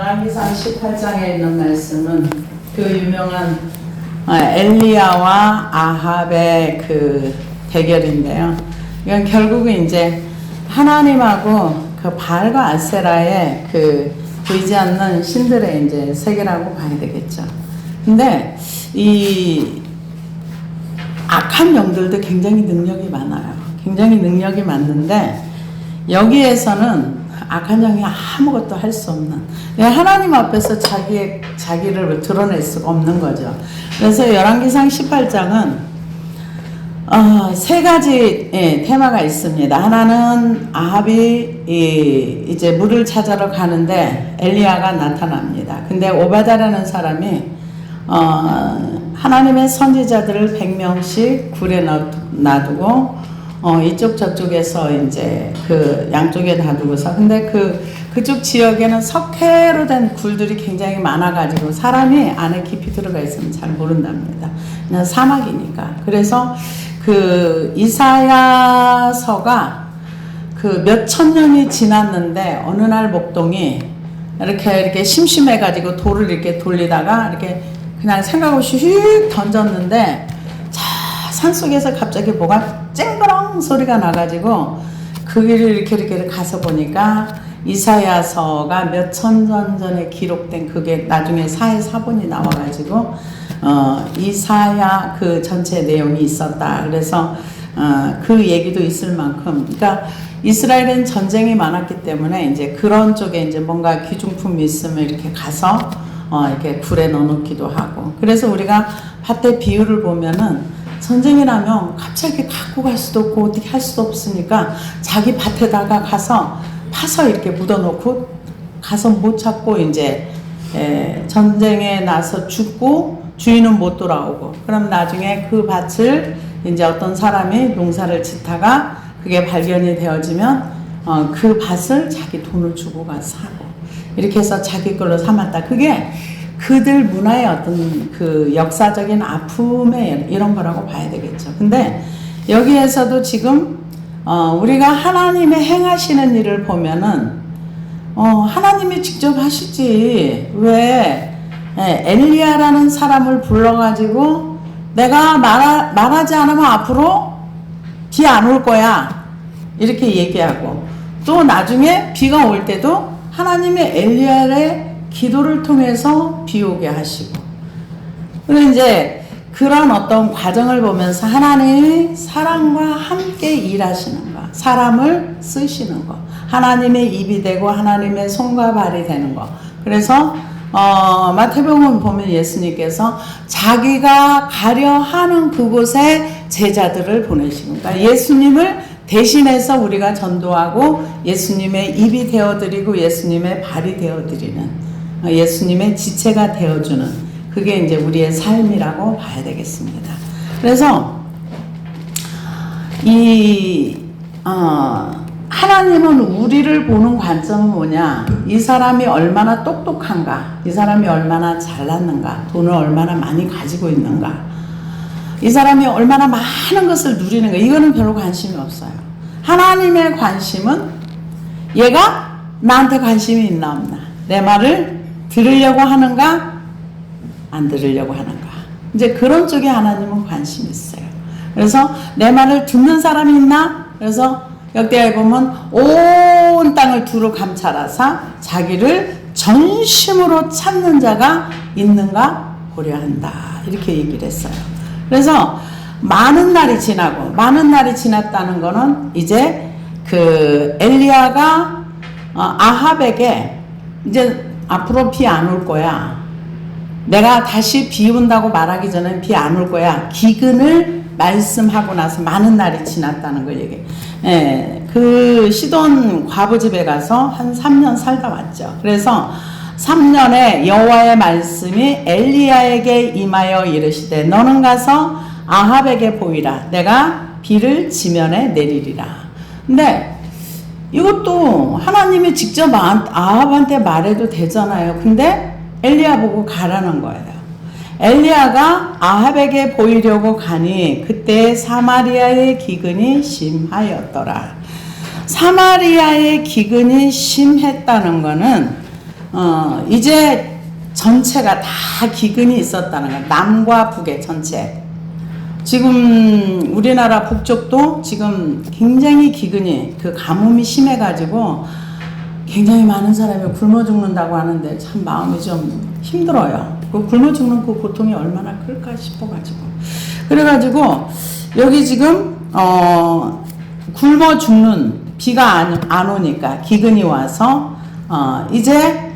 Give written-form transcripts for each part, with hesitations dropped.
열왕기상 18장에 있는 말씀은 그 유명한 엘리야와 아합의 그 대결인데요. 이건 결국은 이제 하나님하고 그 바알과 아세라의 그 보이지 않는 신들의 이제 세계라고 봐야 되겠죠. 근데 이 악한 영들도 굉장히 능력이 많아요. 굉장히 능력이 많은데 여기에서는 악한 영이 아무것도 할 수 없는, 하나님 앞에서 자기를 드러낼 수가 없는 거죠. 그래서 열왕기상 18장은 세 가지 테마가 있습니다. 하나는 아합이 이제 물을 찾으러 가는데 엘리야가 나타납니다. 근데 오바다라는 사람이 하나님의 선지자들을 100명씩 굴에 놔두고 이쪽 저쪽에서 이제 그 양쪽에 놔두고서, 근데 그쪽 지역에는 석회로 된 굴들이 굉장히 많아가지고 사람이 안에 깊이 들어가 있으면 잘 모른답니다. 그냥 사막이니까. 그래서 그 이사야서가 그 몇천 년이 지났는데 어느 날 목동이 이렇게 심심해가지고 돌을 이렇게 돌리다가 이렇게 그냥 생각 없이 휙 던졌는데 산속에서 갑자기 뭐가 쨍그렁 소리가 나가지고 그 길을 이렇게 가서 보니까 이사야서가 몇천 년 전에 기록된 그게 나중에 사본이 나와가지고 이사야 그 전체 내용이 있었다. 그래서 그 얘기도 있을 만큼, 그러니까 이스라엘은 전쟁이 많았기 때문에 이제 그런 쪽에 이제 뭔가 귀중품이 있으면 이렇게 가서 이렇게 굴에 넣어놓기도 하고, 그래서 우리가 밭의 비유를 보면은 전쟁이 나면 갑자기 갖고 갈 수도 없고 어떻게 할 수도 없으니까 자기 밭에다가 가서 파서 이렇게 묻어놓고 가서 못 찾고 이제 전쟁에 나서 죽고 주인은 못 돌아오고, 그럼 나중에 그 밭을 이제 어떤 사람이 농사를 짓다가 그게 발견이 되어지면 그 밭을 자기 돈을 주고 가서 사고 이렇게 해서 자기 걸로 삼았다. 그게 그들 문화의 어떤 그 역사적인 아픔의 이런 거라고 봐야 되겠죠. 근데 여기에서도 지금 우리가 하나님의 행하시는 일을 보면은 하나님이 직접 하시지, 왜 엘리야라는 사람을 불러가지고 내가 말하지 않으면 앞으로 비 안 올 거야 이렇게 얘기하고, 또 나중에 비가 올 때도 하나님의 엘리야의 기도를 통해서 비 오게 하시고, 그리고 이제 그런 어떤 과정을 보면서 하나님이 사람과 함께 일하시는 거, 사람을 쓰시는 거, 하나님의 입이 되고 하나님의 손과 발이 되는 거. 그래서 마태복음 보면 예수님께서 자기가 가려 하는 그곳에 제자들을 보내시는 거예요. 그러니까 예수님을 대신해서 우리가 전도하고 예수님의 입이 되어드리고 예수님의 발이 되어드리는, 예수님의 지체가 되어주는, 그게 이제 우리의 삶이라고 봐야 되겠습니다. 그래서 하나님은 우리를 보는 관점은 뭐냐, 이 사람이 얼마나 똑똑한가, 이 사람이 얼마나 잘났는가, 돈을 얼마나 많이 가지고 있는가, 이 사람이 얼마나 많은 것을 누리는가, 이거는 별로 관심이 없어요. 하나님의 관심은 얘가 나한테 관심이 있나 없나, 내 말을 들으려고 하는가 안 들으려고 하는가, 이제 그런 쪽에 하나님은 관심이 있어요. 그래서 내 말을 듣는 사람이 있나, 그래서 역대하에 보면 온 땅을 두루 감찰하사 자기를 전심으로 찾는 자가 있는가 보려 한다, 이렇게 얘기를 했어요. 그래서 많은 날이 지났다는 거는 이제 그 엘리야가 아합에게 이제 앞으로 비 안 올 거야, 내가 다시 비 온다고 말하기 전에 비 안 올 거야, 기근을 말씀하고 나서 많은 날이 지났다는 걸 얘기해. 그 시돈 과부 집에 가서 한 3년 살다 왔죠. 그래서 3년에 여호와의 말씀이 엘리야에게 임하여 이르시되 너는 가서 아합에게 보이라, 내가 비를 지면에 내리리라. 근데 이것도 하나님이 직접 아합한테 말해도 되잖아요. 근데 엘리야 보고 가라는 거예요. 엘리야가 아합에게 보이려고 가니 그때 사마리아의 기근이 심하였더라. 사마리아의 기근이 심했다는 거는 이제 전체가 다 기근이 있었다는 거예요. 남과 북의 전체. 지금 우리나라 북쪽도 지금 굉장히 기근이 그 가뭄이 심해가지고 굉장히 많은 사람이 굶어 죽는다고 하는데 참 마음이 좀 힘들어요. 그 굶어 죽는 그 고통이 얼마나 클까 싶어가지고. 그래가지고 여기 지금 굶어 죽는 비가 안 오니까 기근이 와서 이제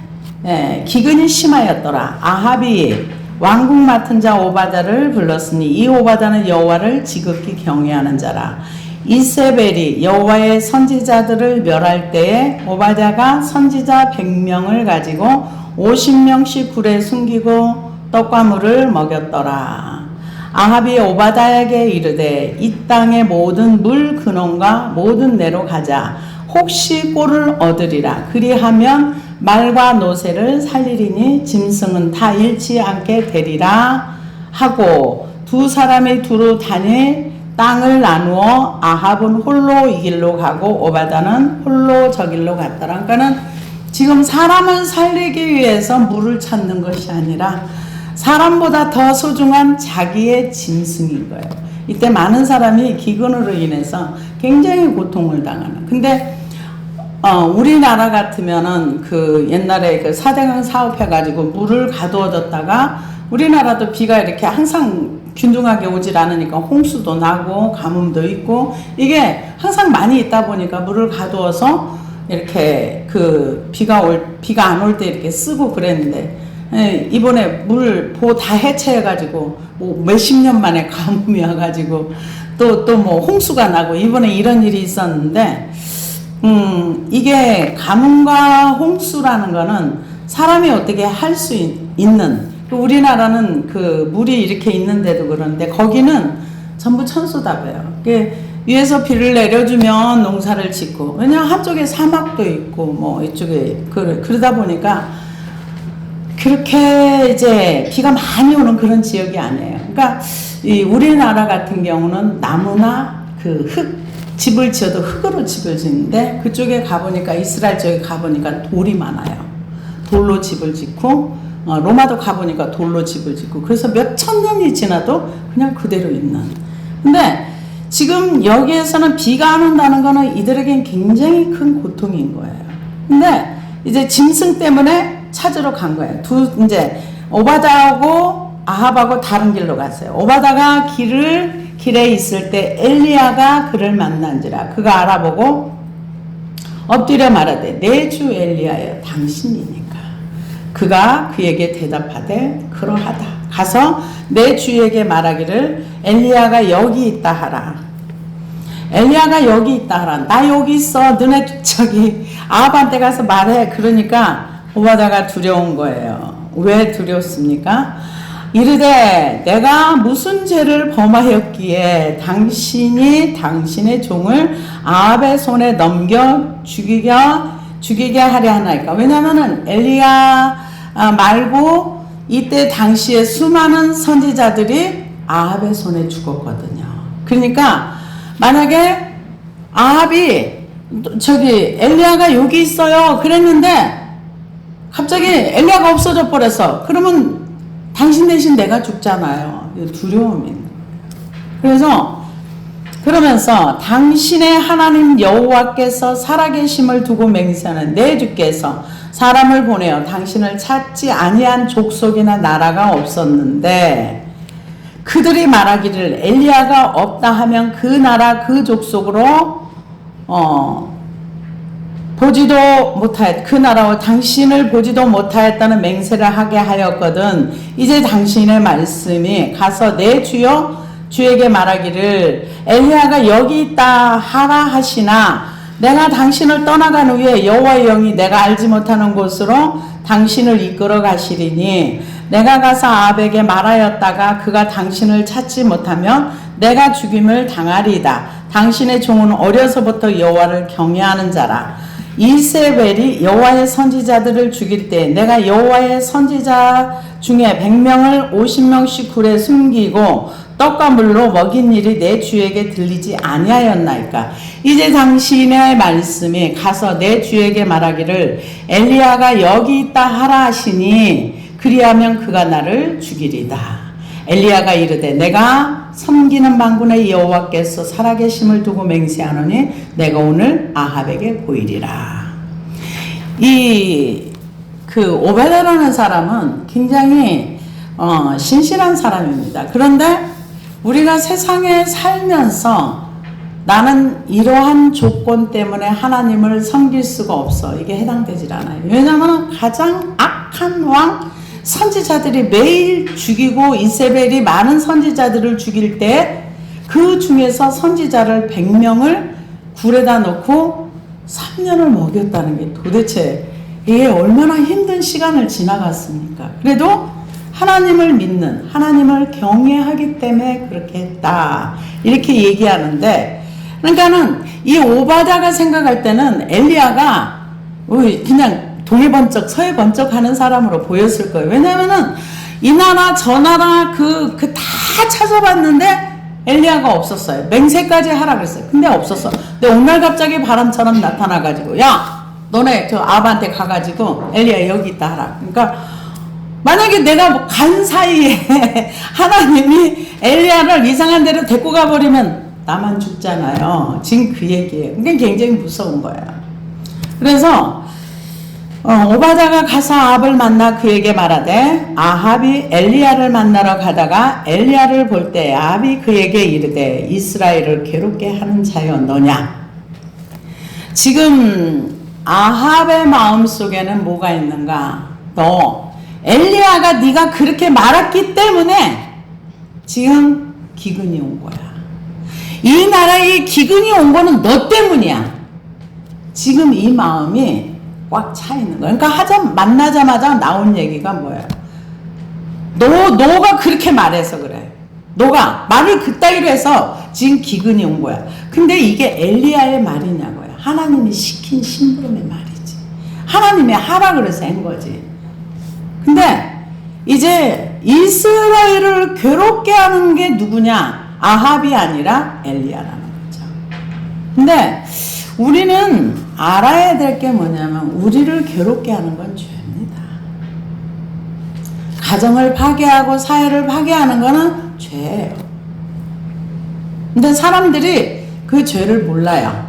기근이 심하였더라. 아합이 왕국 맡은 자 오바다를 불렀으니 이 오바다는 여호와를 지극히 경외하는 자라. 이세벨이 여호와의 선지자들을 멸할 때에 오바다가 선지자 100명을 가지고 50명씩 굴에 숨기고 떡과 물을 먹였더라. 아합이 오바다에게 이르되 이 땅의 모든 물 근원과 모든 내로 가자. 혹시 꼴을 얻으리라. 그리하면 말과 노새를 살리리니 짐승은 다 잃지 않게 되리라 하고 두 사람이 두루 다니 땅을 나누어 아합은 홀로 이 길로 가고 오바다는 홀로 저 길로 갔더라. 그러니까는 지금 사람을 살리기 위해서 물을 찾는 것이 아니라 사람보다 더 소중한 자기의 짐승인 거예요. 이때 많은 사람이 기근으로 인해서 굉장히 고통을 당하는. 근데 우리나라 같으면은 그 옛날에 그 사대강 사업해가지고 물을 가두어뒀다가 우리나라도 비가 이렇게 항상 균등하게 오질 않으니까 홍수도 나고 가뭄도 있고 이게 항상 많이 있다 보니까 물을 가두어서 이렇게 그 비가 안 올 때 이렇게 쓰고 그랬는데 이번에 물 보 다 해체해가지고 뭐 몇십 년 만에 가뭄이 와가지고 또 뭐 홍수가 나고 이번에 이런 일이 있었는데 이게 가뭄과 홍수라는 거는 사람이 어떻게 할 수 있는 우리나라는 그 물이 이렇게 있는데도 그런데 거기는 전부 천수답이에요. 위에서 비를 내려주면 농사를 짓고 왜냐 한쪽에 사막도 있고 뭐 이쪽에 그러다 보니까 그렇게 이제 비가 많이 오는 그런 지역이 아니에요. 그러니까 이 우리나라 같은 경우는 나무나 그 집을 지어도 흙으로 집을 짓는데 그쪽에 가보니까 이스라엘 쪽에 가보니까 돌이 많아요. 돌로 집을 짓고 로마도 가보니까 돌로 집을 짓고 그래서 몇 천 년이 지나도 그냥 그대로 있는. 근데 지금 여기에서는 비가 안 온다는 거는 이들에겐 굉장히 큰 고통인 거예요. 근데 이제 짐승 때문에 찾으러 간 거예요. 이제 오바다하고 아합하고 다른 길로 갔어요. 오바다가 길에 있을 때 엘리야가 그를 만난지라. 그가 알아보고 엎드려 말하되 내 주 엘리야여 당신이니까. 그가 그에게 대답하되 그러하다. 가서 내 주에게 말하기를 엘리야가 여기 있다 하라. 엘리야가 여기 있다 하라. 나 여기 있어. 너네 저기 아합한테 가서 말해. 그러니까 오바다가 두려운 거예요. 왜 두렵습니까? 이르되 내가 무슨 죄를 범하였기에 당신이 당신의 종을 아합의 손에 넘겨 죽이게 하려 하나이까. 왜냐하면은 엘리야 말고 이때 당시에 수많은 선지자들이 아합의 손에 죽었거든요. 그러니까 만약에 아합이 저기 엘리야가 여기 있어요 그랬는데 갑자기 엘리야가 없어져 버렸어. 그러면 당신 대신 내가 죽잖아요. 두려움이. 그러면서 당신의 하나님 여호와께서 살아계심을 두고 맹세하는 내 주께서 사람을 보내어 당신을 찾지 아니한 족속이나 나라가 없었는데 그들이 말하기를 엘리야가 없다 하면 그 나라 그 족속으로 보지도 못하였 그 나라와 당신을 보지도 못하였다는 맹세를 하게 하였거든. 이제 당신의 말씀이 가서 내 주에게 말하기를 엘리야가 여기 있다 하라 하시나 내가 당신을 떠나간 후에 여호와의 영이 내가 알지 못하는 곳으로 당신을 이끌어 가시리니 내가 가서 아합에게 말하였다가 그가 당신을 찾지 못하면 내가 죽임을 당하리이다. 당신의 종은 어려서부터 여호와를 경외하는 자라. 이세벨이 여호와의 선지자들을 죽일 때 내가 여호와의 선지자 중에 100명을 50명씩 굴에 숨기고 떡과 물로 먹인 일이 내 주에게 들리지 아니하였나이까. 이제 당신의 말씀이 가서 내 주에게 말하기를 엘리야가 여기 있다 하라 하시니 그리하면 그가 나를 죽이리다. 엘리야가 이르되 내가 섬기는 만군의 여호와께서 살아계심을 두고 맹세하노니 내가 오늘 아합에게 보이리라. 오베드라는 사람은 굉장히 신실한 사람입니다. 그런데 우리가 세상에 살면서 나는 이러한 조건 때문에 하나님을 섬길 수가 없어, 이게 해당되질 않아요. 왜냐하면 가장 악한 왕 선지자들이 매일 죽이고 이세벨이 많은 선지자들을 죽일 때 그 중에서 선지자를 100명을 굴에다 놓고 3년을 먹였다는 게 도대체 이게 얼마나 힘든 시간을 지나갔습니까? 그래도 하나님을 믿는, 하나님을 경외하기 때문에 그렇게 했다, 이렇게 얘기하는데, 그러니까는 이 오바댜가 생각할 때는 엘리야가 그냥 동해 번쩍 서해 번쩍 하는 사람으로 보였을 거예요. 왜냐하면은 이 나라 저 나라 다 찾아봤는데 엘리야가 없었어요. 맹세까지 하라 그랬어요. 근데 없었어. 근데 오늘 갑자기 바람처럼 나타나가지고 야 너네 저 아합한테 가가지고 엘리야 여기 있다 하라. 그러니까 만약에 내가 간 사이에 하나님이 엘리야를 이상한 데로 데리고 가버리면 나만 죽잖아요. 지금 그 얘기예요. 그게 굉장히 무서운 거예요. 그래서 오바댜가 가서 아합을 만나 그에게 말하되 아합이 엘리야를 만나러 가다가 엘리야를 볼 때 아합이 그에게 이르되 이스라엘을 괴롭게 하는 자여 너냐. 지금 아합의 마음속에는 뭐가 있는가? 너 엘리야가 네가 그렇게 말했기 때문에 지금 기근이 온 거야. 이 나라에 기근이 온 거는 너 때문이야. 지금 이 마음이 꽉 차 있는 거야. 그러니까 만나자마자 나온 얘기가 뭐야? 너가 그렇게 말해서 그래. 너가 말을 그따위로 해서 지금 기근이 온 거야. 근데 이게 엘리야의 말이냐고요. 하나님이 시킨 심부름의 말이지. 하나님이 하라 그래서 한 거지. 근데 이제 이스라엘을 괴롭게 하는 게 누구냐? 아합이 아니라 엘리야라는 거죠. 근데 우리는 알아야 될 게 뭐냐면 우리를 괴롭게 하는 건 죄입니다. 가정을 파괴하고 사회를 파괴하는 거는 죄예요. 근데 사람들이 그 죄를 몰라요.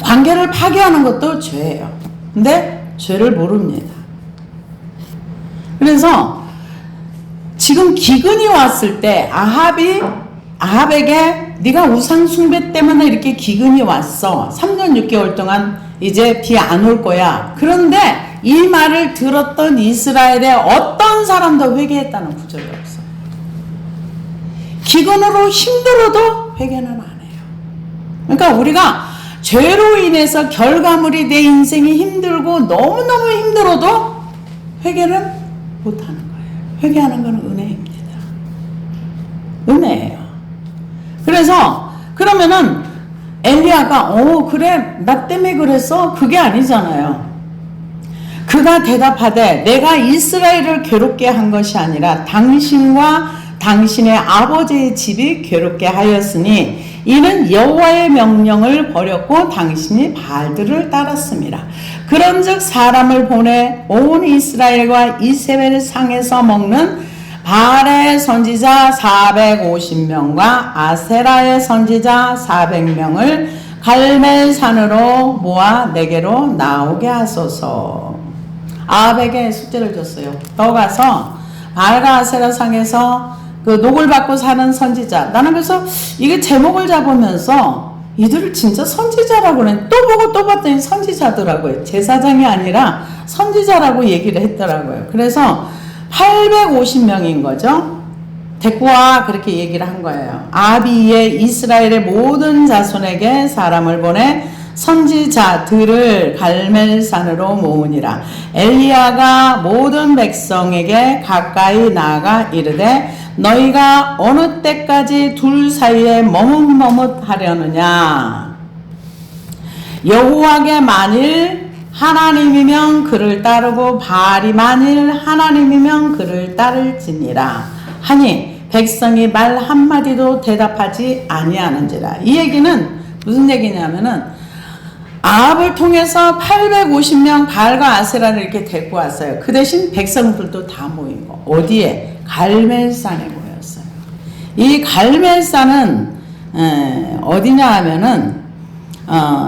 관계를 파괴하는 것도 죄예요. 근데 죄를 모릅니다. 그래서 지금 기근이 왔을 때 아합에게 네가 우상 숭배 때문에 이렇게 기근이 왔어. 3년 6개월 동안 이제 비 안 올 거야. 그런데 이 말을 들었던 이스라엘의 어떤 사람도 회개했다는 구절이 없어요. 기근으로 힘들어도 회개는 안 해요. 그러니까 우리가 죄로 인해서 결과물이 내 인생이 힘들고 너무너무 힘들어도 회개는 못하는 거예요. 회개하는 건 은혜입니다. 은혜예요. 그래서 그러면은 엘리야가 그래 나 때문에 그랬어? 그게 아니잖아요. 그가 대답하되 내가 이스라엘을 괴롭게 한 것이 아니라 당신과 당신의 아버지의 집이 괴롭게 하였으니 이는 여호와의 명령을 버렸고 당신이 바알들을 따랐습니다. 그런즉 사람을 보내 온 이스라엘과 이세벨 상에서 먹는 바알의 선지자 450명과 아세라의 선지자 400명을 갈멜산으로 모아 내게로 나오게 하소서. 아합에게 숙제를 줬어요. 너 가서 바알과 아세라 상에서 그 녹을 받고 사는 선지자. 나는 그래서 이게 제목을 잡으면서 이들을 진짜 선지자라고 그래. 또 보고 또 봤더니 선지자더라고요. 제사장이 아니라 선지자라고 얘기를 했더라고요. 그래서 850명인 거죠. 데리고 와 그렇게 얘기를 한 거예요. 아합이 이스라엘의 모든 자손에게 사람을 보내 선지자들을 갈멜산으로 모으니라. 엘리야가 모든 백성에게 가까이 나아가 이르되 너희가 어느 때까지 둘 사이에 머뭇머뭇하려느냐. 여호와께 만일 하나님이면 그를 따르고 바알이 만일 하나님이면 그를 따를지니라 하니 백성이 말 한마디도 대답하지 아니하는지라. 이 얘기는 무슨 얘기냐면은 아합을 통해서 850명 바알과 아세라를 이렇게 데리고 왔어요. 그 대신 백성들도 다 모이고 어디에? 갈멜산에 모였어요. 이 갈멜산은 어디냐 하면은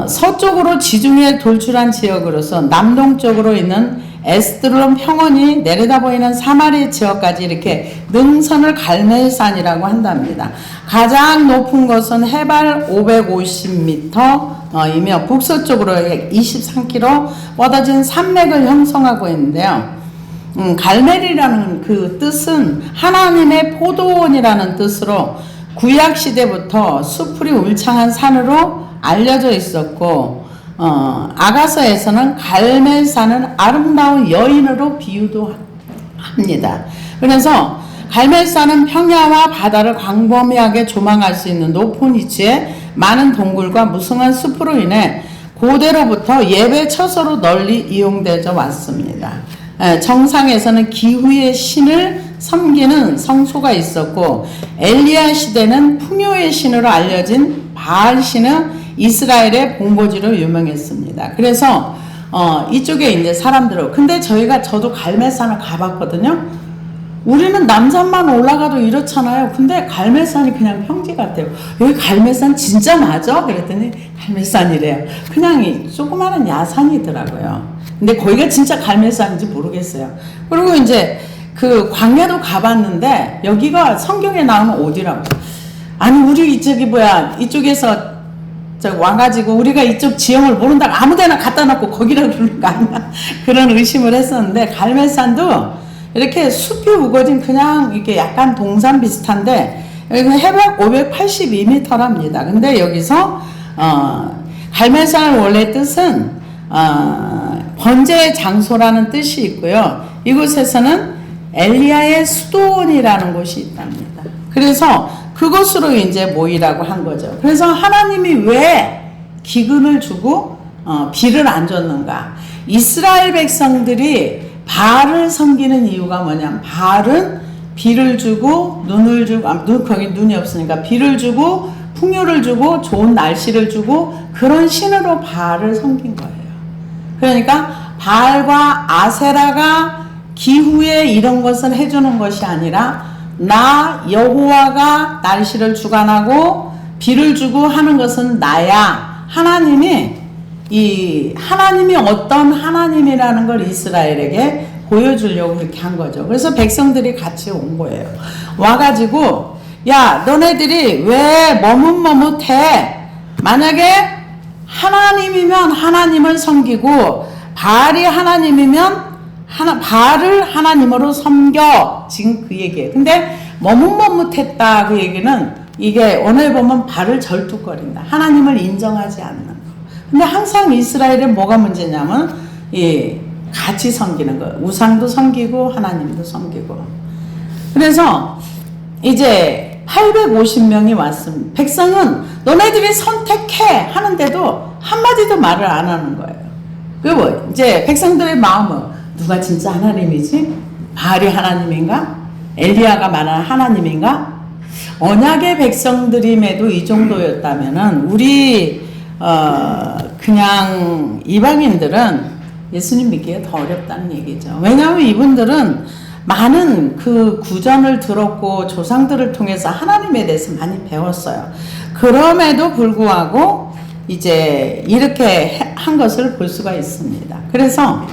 서쪽으로 지중해 돌출한 지역으로서 남동쪽으로 있는 에스드론 평원이 내려다 보이는 사마리 지역까지 이렇게 능선을 갈멜산이라고 한답니다. 가장 높은 것은 해발 550m이며 북서쪽으로 23km 뻗어진 산맥을 형성하고 있는데요. 갈멜이라는 그 뜻은 하나님의 포도원이라는 뜻으로 구약시대부터 수풀이 울창한 산으로 알려져 있었고 아가서에서는 갈멜산은 아름다운 여인으로 비유도 합니다. 그래서 갈멜산은 평야와 바다를 광범위하게 조망할 수 있는 높은 위치에 많은 동굴과 무성한 숲으로 인해 고대로부터 예배 처소로 널리 이용되어 왔습니다. 정상에서는 기후의 신을 섬기는 성소가 있었고 엘리야 시대는 풍요의 신으로 알려진 바알 신은 이스라엘의 본거지로 유명했습니다. 그래서 이쪽에 이제 사람들은 근데 저도 갈멜산을 가봤거든요. 우리는 남산만 올라가도 이렇잖아요. 근데 갈멜산이 그냥 평지 같아요. 여기 갈멜산 진짜 맞아? 그랬더니 갈멜산이래요. 그냥 조그마한 야산이더라고요. 근데 거기가 진짜 갈멜산인지 모르겠어요. 그리고 이제 그 광야도 가봤는데 여기가 성경에 나오는 어디라고? 아니 우리 이쪽에서 와가지고 우리가 이쪽 지형을 모른다고 아무데나 갖다 놓고 거기라 그러는 거 아니야? 그런 의심을 했었는데 갈멜산도 이렇게 숲이 우거진 그냥 이렇게 약간 동산 비슷한데 여기는 해발 582m랍니다. 근데 여기서 갈멜산의 원래 뜻은 번제의 장소라는 뜻이 있고요. 이곳에서는 엘리야의 수도원이라는 곳이 있답니다. 그래서 그것으로 이제 모이라고 한 거죠. 그래서 하나님이 왜 기근을 주고 비를 안 줬는가? 이스라엘 백성들이 바알을 섬기는 이유가 뭐냐면 바알은 비를 주고 눈을 주고 거기 눈이 없으니까 비를 주고 풍요를 주고 좋은 날씨를 주고 그런 신으로 바알을 섬긴 거예요. 그러니까 바알과 아세라가 기후에 이런 것을 해주는 것이 아니라 나 여호와가 날씨를 주관하고 비를 주고 하는 것은 나야. 하나님이 어떤 하나님이라는 걸 이스라엘에게 보여주려고 그렇게 한 거죠. 그래서 백성들이 같이 온 거예요. 와가지고 야 너네들이 왜 머뭇머뭇해? 만약에 하나님이면 하나님을 섬기고 바알이 하나님이면 바알을 하나님으로 섬겨. 지금 그 얘기예요. 근데 머뭇머뭇했다 그 얘기는 이게 오늘 보면 발을 절뚝거린다. 하나님을 인정하지 않는 거. 근데 항상 이스라엘은 뭐가 문제냐면 같이 섬기는 거. 우상도 섬기고 하나님도 섬기고. 그래서 이제 850명이 왔습니다. 백성은 너네들이 선택해 하는데도 한마디도 말을 안 하는 거예요. 그리고 이제 백성들의 마음은 누가 진짜 하나님이지? 바알이 하나님인가? 엘리야가 말하는 하나님인가? 언약의 백성들임에도 이 정도였다면은 우리 그냥 이방인들은 예수님 믿기가 더 어렵다는 얘기죠. 왜냐하면 이분들은 많은 그 구전을 들었고 조상들을 통해서 하나님에 대해서 많이 배웠어요. 그럼에도 불구하고 이제 이렇게 한 것을 볼 수가 있습니다. 그래서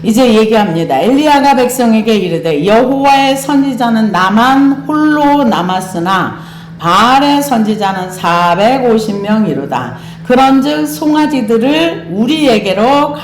이제 얘기합니다. 엘리야가 백성에게 이르되 여호와의 선지자는 나만 홀로 남았으나 바알의 선지자는 450명이로다. 그런즉 송아지들을 우리에게로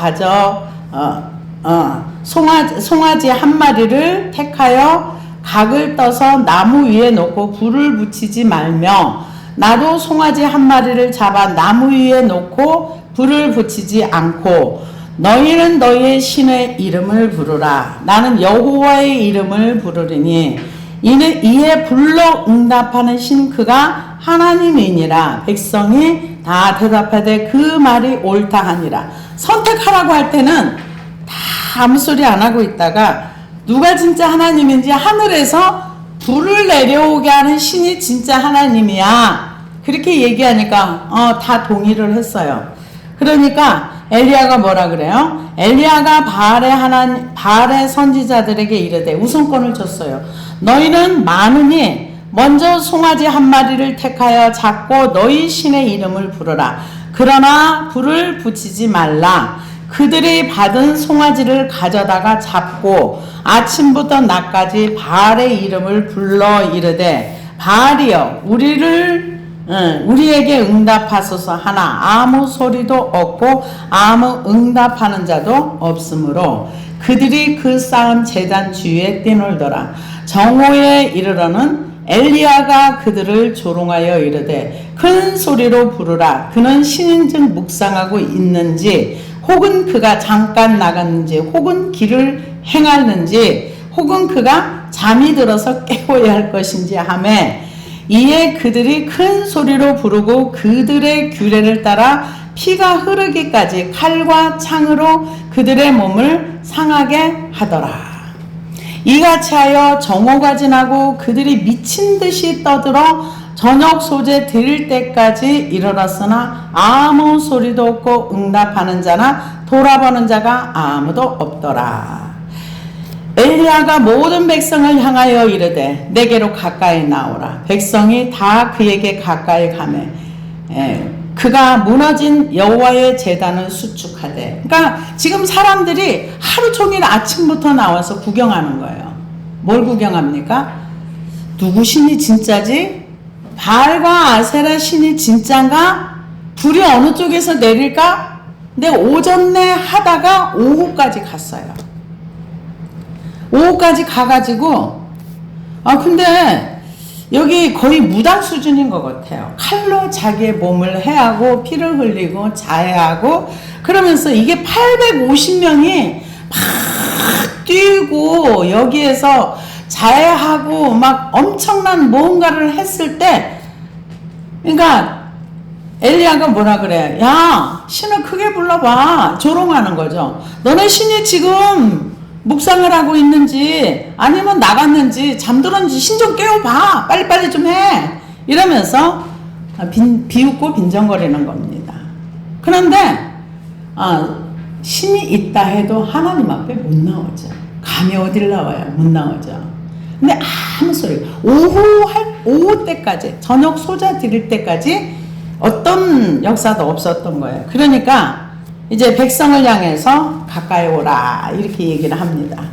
송아지 한 마리를 택하여 각을 떠서 나무 위에 놓고 불을 붙이지 말며 나도 송아지 한 마리를 잡아 나무 위에 놓고 불을 붙이지 않고 너희는 너희의 신의 이름을 부르라. 나는 여호와의 이름을 부르리니 이에 불러 응답하는 신 그가 하나님이니라. 백성이 다 대답하되 그 말이 옳다 하니라. 선택하라고 할 때는 다 아무 소리 안 하고 있다가 누가 진짜 하나님인지 하늘에서 불을 내려오게 하는 신이 진짜 하나님이야. 그렇게 얘기하니까 다 동의를 했어요. 그러니까 엘리야가 뭐라 그래요? 엘리야가 바알의 선지자들에게 이르되 우선권을 줬어요. 너희는 많으니 먼저 송아지 한 마리를 택하여 잡고 너희 신의 이름을 부르라. 그러나 불을 붙이지 말라. 그들이 받은 송아지를 가져다가 잡고 아침부터 낮까지 바알의 이름을 불러 이르되 바알이여 우리에게 응답하소서 하나 아무 소리도 없고 아무 응답하는 자도 없으므로 그들이 그 쌓은 제단 주위에 뛰놀더라. 정오에 이르러는 엘리야가 그들을 조롱하여 이르되 큰 소리로 부르라. 그는 신인즉 묵상하고 있는지 혹은 그가 잠깐 나갔는지 혹은 길을 행하는지 혹은 그가 잠이 들어서 깨워야 할 것인지 하매 이에 그들이 큰 소리로 부르고 그들의 규례를 따라 피가 흐르기까지 칼과 창으로 그들의 몸을 상하게 하더라. 이같이 하여 정오가 지나고 그들이 미친 듯이 떠들어 저녁 소재 드릴 때까지 이르렀으나 아무 소리도 없고 응답하는 자나 돌아보는 자가 아무도 없더라. 엘리야가 모든 백성을 향하여 이르되 내게로 가까이 나오라. 백성이 다 그에게 가까이 가매 그가 무너진 여호와의 제단을 수축하되. 그러니까 지금 사람들이 하루 종일 아침부터 나와서 구경하는 거예요. 뭘 구경합니까? 누구 신이 진짜지? 바알과 아세라 신이 진짠가? 불이 어느 쪽에서 내릴까? 근데 오전에 하다가 오후까지 갔어요. 오후까지 가가지고 근데 여기 거의 무당 수준인 것 같아요. 칼로 자기의 몸을 해하고 피를 흘리고 자해하고 그러면서 이게 850명이 막 뛰고 여기에서 자해하고 막 엄청난 뭔가를 했을 때 그러니까 엘리야가 뭐라 그래? 야, 신을 크게 불러봐. 조롱하는 거죠. 너네 신이 지금 묵상을 하고 있는지 아니면 나갔는지 잠들었는지 신 좀 깨워봐. 빨리빨리 좀 해. 이러면서 비웃고 빈정거리는 겁니다. 그런데 신이 있다 해도 하나님 앞에 못 나오죠. 감히 어딜 나와요? 못 나오죠. 근데 아무 소리 오후 때까지 저녁 소자 드릴 때까지 어떤 역사도 없었던 거예요. 그러니까 이제 백성을 향해서 가까이 오라 이렇게 얘기를 합니다.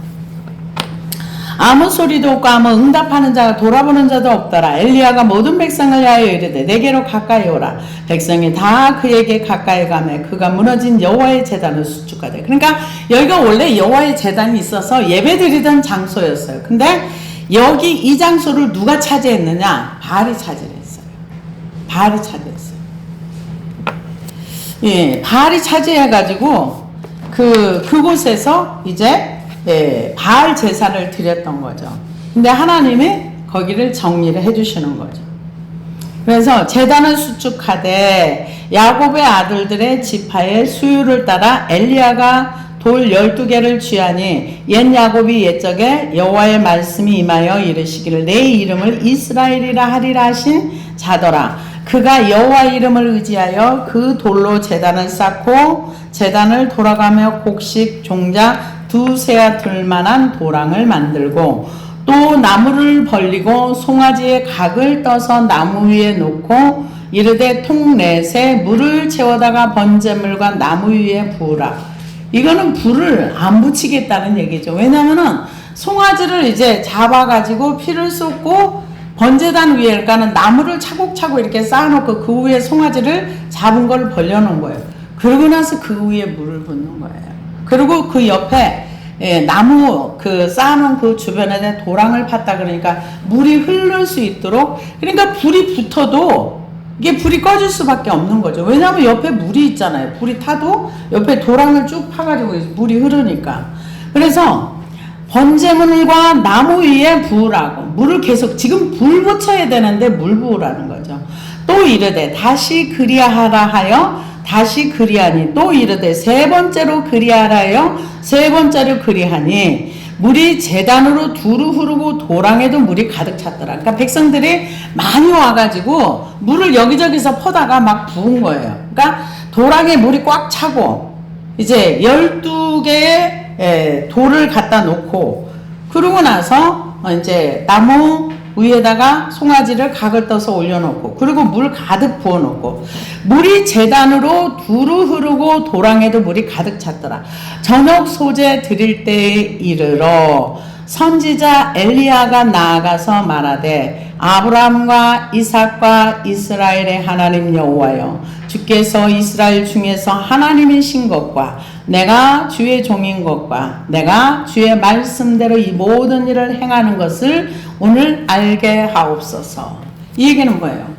아무 소리도 없고 아무 응답하는 자가 돌아보는 자도 없더라. 엘리야가 모든 백성을 향하여 이르되 내게로 가까이 오라. 백성이 다 그에게 가까이 가매 그가 무너진 여호와의 제단을 수축하되. 그러니까 여기가 원래 여호와의 제단이 있어서 예배드리던 장소였어요. 근데 여기 이 장소를 누가 차지했느냐? 바알이 차지했어요. 바알이 차지했어요. 예, 바알이 차지해가지고 그곳에서 이제 바알 제사를 드렸던 거죠. 근데 하나님이 거기를 정리를 해주시는 거죠. 그래서 제단을 수축하되 야곱의 아들들의 지파의 수유를 따라 엘리야가 돌 12개를 취하니 옛 야곱이 옛적에 여호와의 말씀이 임하여 이르시기를 내 이름을 이스라엘이라 하리라 하신 자더라. 그가 여호와 이름을 의지하여 그 돌로 제단을 쌓고 제단을 돌아가며 곡식 종자 두세아 들만한 도랑을 만들고 또 나무를 벌리고 송아지의 각을 떠서 나무 위에 놓고 이르되 통 넷에 물을 채워다가 번제물과 나무 위에 부으라. 이거는 불을 안 붙이겠다는 얘기죠. 왜냐면은 송아지를 이제 잡아가지고 피를 쏟고 번제단 위에 그러니까는 나무를 차곡차곡 이렇게 쌓아놓고 그 위에 송아지를 잡은 걸 벌려놓은 거예요. 그러고 나서 그 위에 물을 붓는 거예요. 그리고 그 옆에 나무 쌓아놓은 그 주변에 도랑을 팠다 그러니까 물이 흐를 수 있도록 그러니까 불이 붙어도 이게 불이 꺼질 수밖에 없는 거죠. 왜냐하면 옆에 물이 있잖아요. 불이 타도 옆에 도랑을 쭉 파가지고 물이 흐르니까. 그래서 번제물과 나무 위에 부으라고 물을 계속 지금 불 붙여야 되는데 물 부으라는 거죠. 또 이르되 다시 그리하라 하여 다시 그리하니 또 이르되 세 번째로 그리하라 하여 세 번째로 그리하니 물이 제단으로 두루 흐르고 도랑에도 물이 가득 찼더라. 그러니까 백성들이 많이 와가지고 물을 여기저기서 퍼다가 막 부은 거예요. 그러니까 도랑에 물이 꽉 차고 이제 12개의 돌을 갖다 놓고 그러고 나서 이제 나무 위에다가 송아지를 각을 떠서 올려놓고 그리고 물 가득 부어놓고 물이 제단으로 두루 흐르고 도랑에도 물이 가득 찼더라. 저녁 소재 드릴 때에 이르러 선지자 엘리야가 나아가서 말하되 아브라함과 이삭과 이스라엘의 하나님 여호와여 주께서 이스라엘 중에서 하나님이신 것과 내가 주의 종인 것과 내가 주의 말씀대로 이 모든 일을 행하는 것을 오늘 알게 하옵소서. 이 얘기는 뭐예요?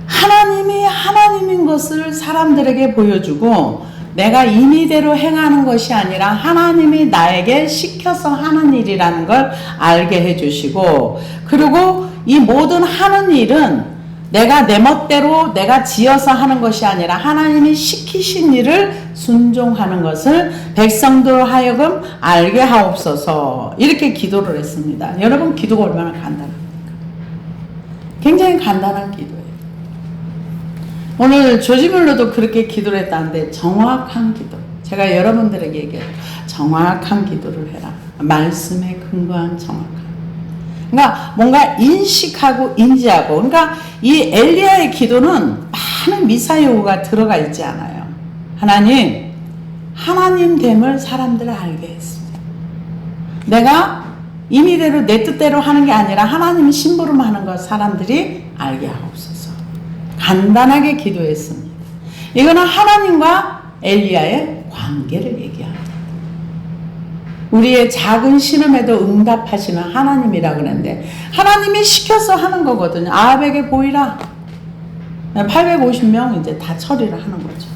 하나님이 하나님인 것을 사람들에게 보여주고 내가 임의대로 행하는 것이 아니라 하나님이 나에게 시켜서 하는 일이라는 걸 알게 해주시고 그리고 이 모든 하는 일은 내가 내 멋대로 내가 지어서 하는 것이 아니라 하나님이 시키신 일을 순종하는 것을 백성들 하여금 알게 하옵소서. 이렇게 기도를 했습니다. 여러분 기도가 얼마나 간단합니까? 굉장히 간단한 기도예요. 오늘 조지 뮬러도 그렇게 기도를 했다는데 정확한 기도. 제가 여러분들에게 얘기해요. 정확한 기도를 해라. 말씀에 근거한 정확한. 그러니까 뭔가 인식하고 인지하고 그러니까 이 엘리야의 기도는 많은 미사 요구가 들어가 있지 않아요. 하나님 됨을 사람들을 알게 했습니다. 내가 임의대로 내 뜻대로 하는 게 아니라 하나님의 심부름 하는 것 사람들이 알게 하옵소서. 간단하게 기도했습니다. 이거는 하나님과 엘리야의 관계를 얘기합니다. 우리의 작은 신음에도 응답하시는 하나님이라 그러는데 하나님이 시켜서 하는 거거든요. 아합에게 보이라. 850명 이제 다 처리를 하는 거죠.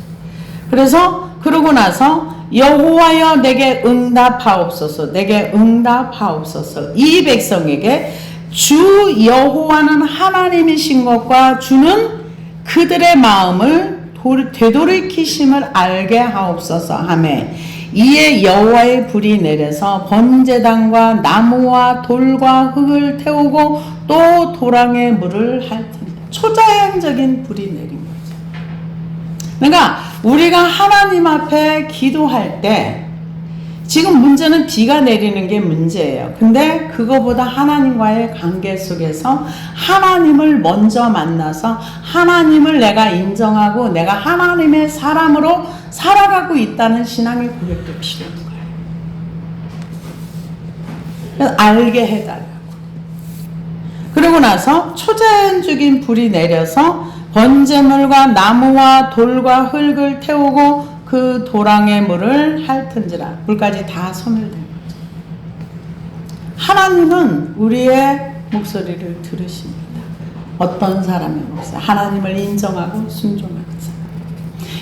그래서 그러고 나서 여호와여 내게 응답하옵소서. 내게 응답하옵소서. 이 백성에게 주 여호와는 하나님이신 것과 주는 그들의 마음을 되돌이키심을 알게 하옵소서 하매 이에 여호와의 불이 내려서 번제단과 나무와 돌과 흙을 태우고 또 도랑에 물을 할 텐데 초자연적인 불이 내린 거죠. 그러니까 우리가 하나님 앞에 기도할 때 지금 문제는 비가 내리는 게 문제예요. 근데 그거보다 하나님과의 관계 속에서 하나님을 먼저 만나서 하나님을 내가 인정하고 내가 하나님의 사람으로 살아가고 있다는 신앙의 고백도 필요한 거예요. 알게 해달라고. 그러고 나서 초자연적인 불이 내려서 번제물과 나무와 돌과 흙을 태우고 그 도랑의 물을 핥은지라. 물까지 다 소멸된 거죠. 하나님은 우리의 목소리를 들으십니다. 어떤 사람의 목소리? 하나님을 인정하고 순종하는 사람.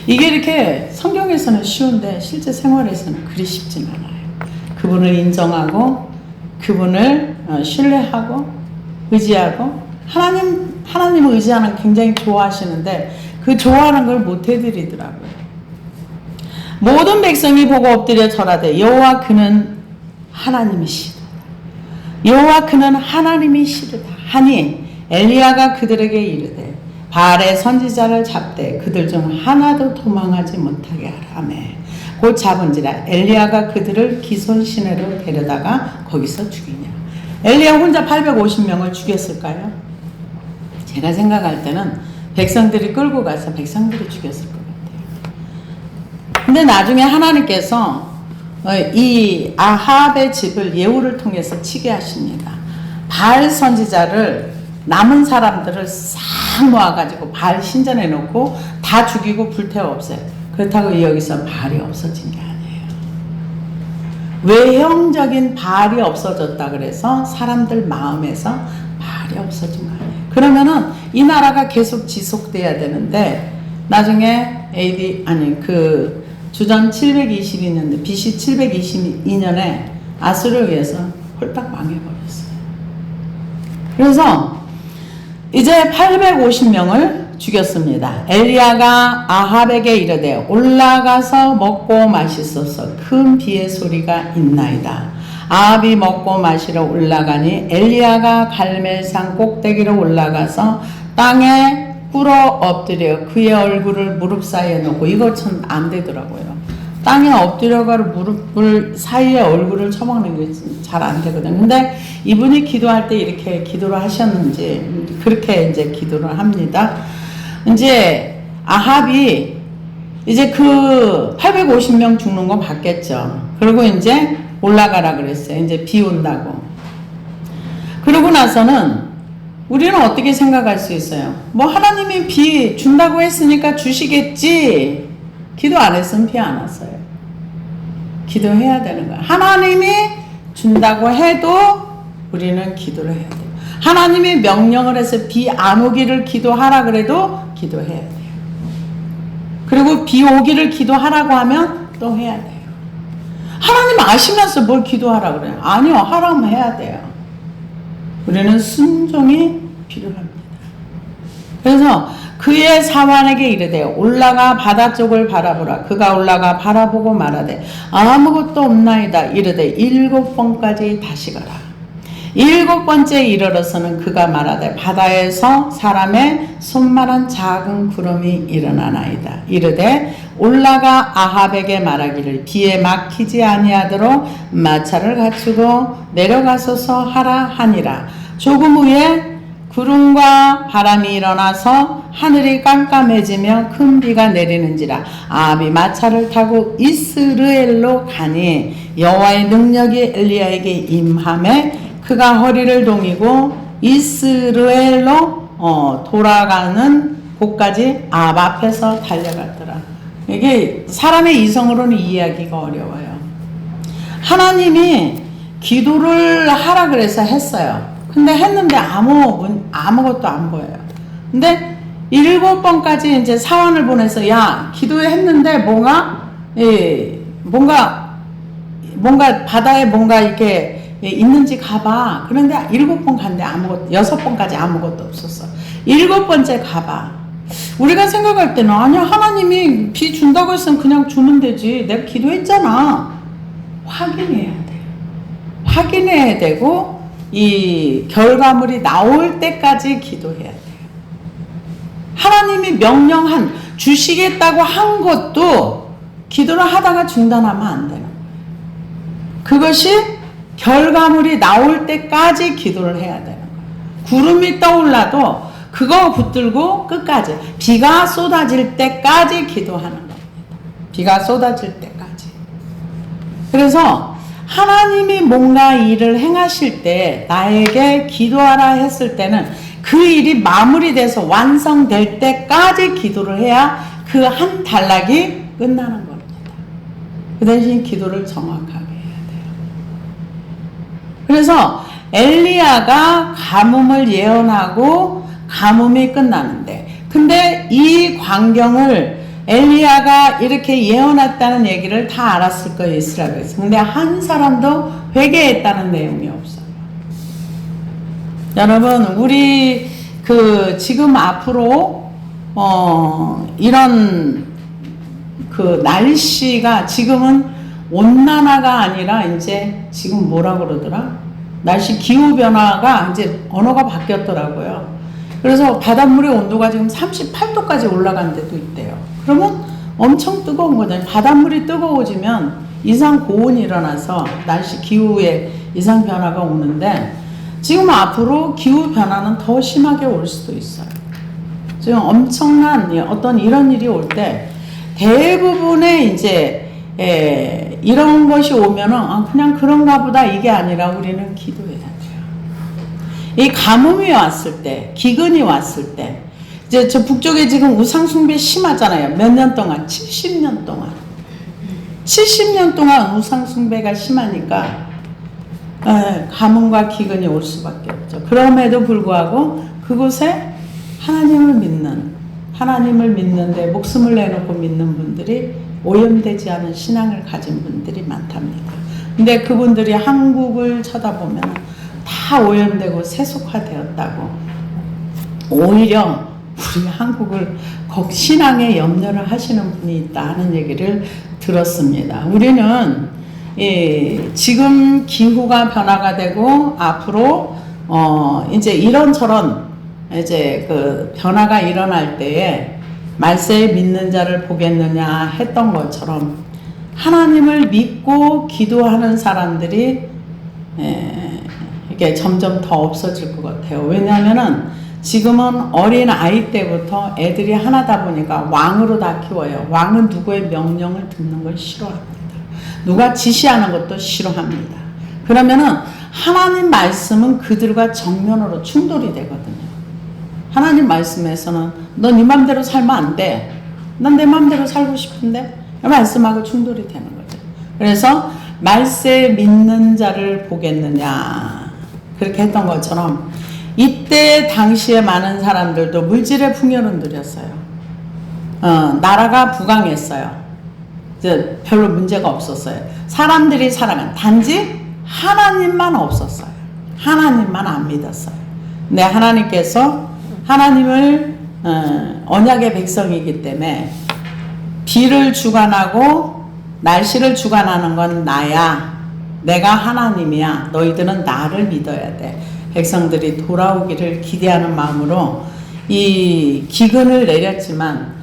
이게 이렇게 성경에서는 쉬운데 실제 생활에서는 그리 쉽진 않아요. 그분을 인정하고 그분을 신뢰하고 의지하고 하나님을 의지하는 굉장히 좋아하시는데 그 좋아하는 걸 못 해드리더라고요. 모든 백성이 보고 엎드려 절하되 여호와 그는 하나님이시다. 여호와 그는 하나님이시다 하니 엘리야가 그들에게 이르되 바알의 선지자를 잡되 그들 중 하나도 도망하지 못하게 하라 하며 곧 잡은지라 엘리야가 그들을 기손 시내로 데려다가 거기서 죽이냐. 엘리야 혼자 850명을 죽였을까요? 제가 생각할 때는 백성들이 끌고 가서 백성들이 죽였을 것 같아요. 근데 나중에 하나님께서 이 아합의 집을 예후를 통해서 치게 하십니다. 바알 선지자를 남은 사람들을 싹 모아가지고 바알 신전에 놓고 다 죽이고 불태워 없애요. 그렇다고 여기서 바알이 없어진 게 아니에요. 외형적인 바알이 없어졌다 그래서 사람들 마음에서 바알이 없어진 거 아니에요. 그러면은 이 나라가 계속 지속돼야 되는데 나중에 주전 722년대 BC 722년에 아수르에 의해서 홀딱 망해버렸어요. 그래서 이제 850명을 죽였습니다. 엘리야가 아합에게 이르되 올라가서 먹고 마시소서. 큰 비의 소리가 있나이다. 아합이 먹고 마시러 올라가니 엘리야가 갈멜산 꼭대기로 올라가서 땅에 꿇어 엎드려 그의 얼굴을 무릎 사이에 놓고, 이거 참 안 되더라고요. 땅에 엎드려가지고 무릎을 사이에 얼굴을 쳐박는 게 잘 안 되거든요. 근데 이분이 기도할 때 이렇게 기도를 하셨는지 그렇게 이제 기도를 합니다. 이제 아합이 이제 그 850명 죽는 거 봤겠죠. 그리고 이제 올라가라 그랬어요. 이제 비 온다고. 그러고 나서는 우리는 어떻게 생각할 수 있어요? 뭐 하나님이 비 준다고 했으니까 주시겠지. 기도 안 했으면 비 안 왔어요. 기도해야 되는 거야. 하나님이 준다고 해도 우리는 기도를 해야 돼요. 하나님이 명령을 해서 비 안 오기를 기도하라 그래도 기도해야 돼요. 그리고 비 오기를 기도하라고 하면 또 해야 돼요. 하나님 아시면서 뭘 기도하라 그래요? 아니요, 하라면 해야 돼요. 우리는 순종이 필요합니다. 그래서 그의 사환에게 이르되 올라가 바다 쪽을 바라보라. 그가 올라가 바라보고 말하되 아무것도 없나이다. 이르되 7번까지 다시 가라. 7번째 이르러서는 그가 말하되 바다에서 사람의 손만한 작은 구름이 일어나나이다. 이르되 올라가 아합에게 말하기를 비에 막히지 아니하도록 마차를 갖추고 내려가소서 하라 하니라. 조금 후에 구름과 바람이 일어나서 하늘이 깜깜해지며 큰 비가 내리는지라. 아합이 마차를 타고 이스르엘로 가니 여호와의 능력이 엘리야에게 임하매 그가 허리를 동이고 이스르엘로 돌아가는 곳까지 아합 앞에서 달려갔더라. 이게 사람의 이성으로는 이해하기가 어려워요. 하나님이 기도를 하라 그래서 했어요. 근데 했는데 아무것도 안 보여요. 근데 7번까지 이제 사원을 보내서 야, 기도했는데 뭔가 바다에 뭔가 이렇게 있는지 가봐. 그런데 7번 갔는데 6번까지 아무것도 없었어. 7번째 가봐. 우리가 생각할 때는 아니야, 하나님이 비 준다고 했으면 그냥 주면 되지. 내가 기도했잖아. 확인해야 돼요. 확인해야 되고 이 결과물이 나올 때까지 기도해야 돼요. 하나님이 명령한 주시겠다고 한 것도 기도를 하다가 중단하면 안 되는 거예요. 그것이 결과물이 나올 때까지 기도를 해야 되는 거예요. 구름이 떠올라도 그거 붙들고 끝까지 비가 쏟아질 때까지 기도하는 겁니다. 비가 쏟아질 때까지. 그래서 하나님이 뭔가 일을 행하실 때 나에게 기도하라 했을 때는 그 일이 마무리돼서 완성될 때까지 기도를 해야 그 한 단락이 끝나는 겁니다. 그 대신 기도를 정확하게 해야 돼요. 그래서 엘리야가 가뭄을 예언하고 가뭄이 끝나는데, 근데 이 광경을 엘리야가 이렇게 예언했다는 얘기를 다 알았을 거예요, 이스라엘에서. 근데 한 사람도 회개했다는 내용이 없어요. 여러분, 우리 지금 앞으로 이런 날씨가 지금은 온난화가 아니라 이제 지금 뭐라 그러더라? 날씨 기후 변화가 이제 언어가 바뀌었더라고요. 그래서 바닷물의 온도가 지금 38도까지 올라간 데도 있대요. 그러면 엄청 뜨거운 거잖아요. 바닷물이 뜨거워지면 이상 고온이 일어나서 날씨 기후에 이상 변화가 오는데 지금 앞으로 기후 변화는 더 심하게 올 수도 있어요. 지금 엄청난 어떤 이런 일이 올 때 대부분의 이제 이런 것이 오면은 그냥 그런가 보다 이게 아니라 우리는 기도해야 돼요. 이 가뭄이 왔을 때, 기근이 왔을 때, 이제 저 북쪽에 지금 우상숭배 심하잖아요. 몇 년 동안? 70년 동안. 70년 동안 우상숭배가 심하니까 가뭄과 기근이 올 수밖에 없죠. 그럼에도 불구하고 그곳에 하나님을 믿는데 목숨을 내놓고 믿는 분들이 오염되지 않은 신앙을 가진 분들이 많답니다. 근데 그분들이 한국을 쳐다보면 다 오염되고 세속화되었다고, 오히려 우리 한국을 신앙에 염려를 하시는 분이 있다 하는 얘기를 들었습니다. 우리는 지금 기후가 변화가 되고 앞으로 이제 이런저런 이제 그 변화가 일어날 때에 말세에 믿는 자를 보겠느냐 했던 것처럼 하나님을 믿고 기도하는 사람들이 이게 점점 더 없어질 것 같아요. 왜냐하면은 지금은 어린 아이 때부터 애들이 하나다 보니까 왕으로 다 키워요. 왕은 누구의 명령을 듣는 걸 싫어합니다. 누가 지시하는 것도 싫어합니다. 그러면은 하나님 말씀은 그들과 정면으로 충돌이 되거든요. 하나님 말씀에서는 너 네 맘대로 살면 안 돼. 난 내 맘대로 살고 싶은데 말씀하고 충돌이 되는 거죠. 그래서 말세 믿는 자를 보겠느냐 그렇게 했던 것처럼 이때 당시에 많은 사람들도 물질의 풍요는 누렸어요. 나라가 부강했어요. 이제 별로 문제가 없었어요. 사람들이 살아간 단지 하나님만 없었어요. 하나님만 안 믿었어요. 근데 하나님께서 하나님을 언약의 백성이기 때문에 비를 주관하고 날씨를 주관하는 건 나야. 내가 하나님이야. 너희들은 나를 믿어야 돼. 백성들이 돌아오기를 기대하는 마음으로 이 기근을 내렸지만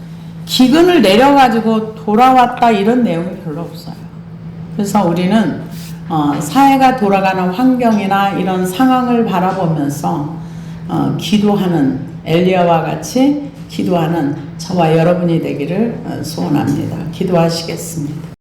기근을 내려가지고 돌아왔다 이런 내용이 별로 없어요. 그래서 우리는 사회가 돌아가는 환경이나 이런 상황을 바라보면서 기도하는 엘리야와 같이 기도하는 저와 여러분이 되기를 소원합니다. 기도하시겠습니다.